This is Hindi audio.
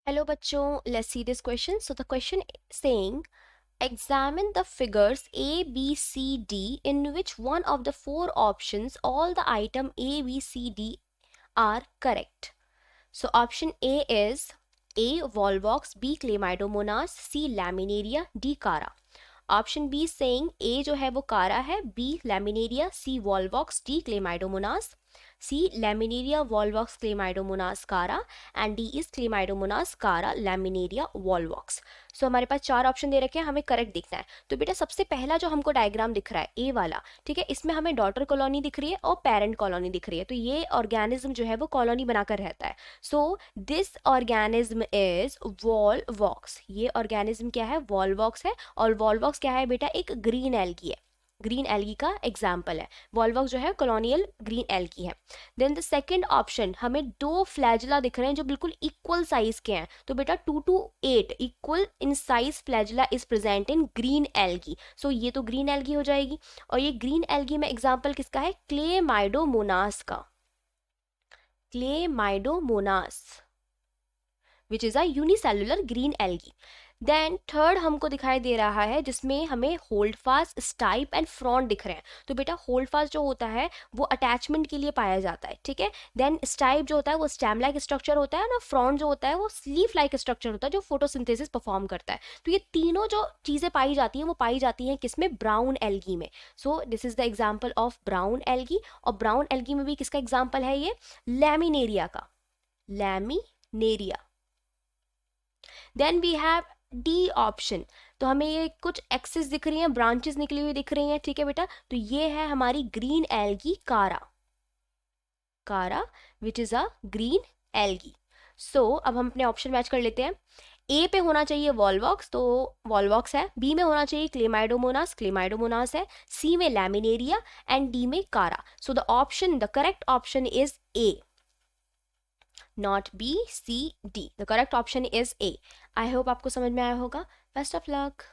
Hello bachcho, let's see this question. So the question saying examine the figures A, B, C, D in which one of the four options all the item A, B, C, D are correct. So option A is A. Volvox, B. Chlamydomonas, C. Laminaria, D. Cara. Option be saying ए जो है वो कारा है, बी लैमिनेरिया, सी वॉल्वॉक्स, डी क्लेमाइडोमोनास, सी लैमिनेरिया वॉल्वॉक्स क्लेमाइडोमोनास कारा एंड डी इज क्लेमाइडोमोनास कारा लैमिनेरिया वॉल्वॉक्स। सो हमारे पास चार ऑप्शन दे रखे हैं, हमें करेक्ट देखना है। तो बेटा सबसे पहला जो हमको डायग्राम दिख रहा है ए वाला, ठीक है, इसमें हमें डॉटर कॉलोनी दिख रही है और पेरेंट कॉलोनी दिख रही है। तो ये ऑर्गेनिज्म जो है वो कॉलोनी बनाकर रहता है। So this organism is Volvox. ये ऑर्गेनिज्म क्या है? वॉल्वॉक्स है। और वॉल्वॉक्स क्या है बेटा? एक ग्रीन एल्गी है, ग्रीन एल्गी का एग्जाम्पल है। वॉल्वॉक्स जो है कॉलोनियल ग्रीन एल्गी है। देन द सेकंड ऑप्शन, हमें दो फ्लैजला दिख रहे हैं जो बिल्कुल इक्वल साइज के हैं। तो बेटा 2 to 8 equal in size flagella is present in green algae. So ये तो ग्रीन एल्गी हो जाएगी। और ये ग्रीन एल्गी में एग्जाम्पल किसका है? क्लेमाइडोमोनास का, Chlamydomonas which is a unicellular green algae. Then third हमको दिखाई दे रहा है जिसमें हमें holdfast, stipe and frond दिख रहे हैं। तो बेटा होल्ड फास्ट जो होता है वो अटैचमेंट के लिए पाया जाता है, ठीक है। देन स्टाइप जो होता है वो स्टेम लाइक स्ट्रक्चर होता है ना, फ्रॉन्ट जो होता है वो लीफ लाइक स्ट्रक्चर होता है जो फोटोसिंथेसिस परफॉर्म करता है। तो ये तीनों जो चीजें पाई जाती हैं वो पाई जाती हैं किसमें? ब्राउन एल्गी में। So this is the example of brown algae. और ब्राउन एल्गी में भी किसका एग्जाम्पल है? ये लैमिनेरिया का, Laminaria. Then we have D option. तो हमें ये कुछ एक्सिस दिख रही हैं, ब्रांचेस निकली हुई दिख रही हैं, ठीक है बेटा। तो ये है हमारी green algae chara, chara which is a green algae. So अब हम अपने ऑप्शन मैच कर लेते हैं। ए पे होना चाहिए वॉल्वॉक्स, तो वॉल्वॉक्स है। बी में होना चाहिए क्लेमाइडोमोनास, क्लेमाइडोमोनास है। सी में लैमिनेरिया एंड डी में कारा। So the option, the correct option is a, not B, C, D. The correct option is A. I hope आपको समझ में आया होगा। Best of luck.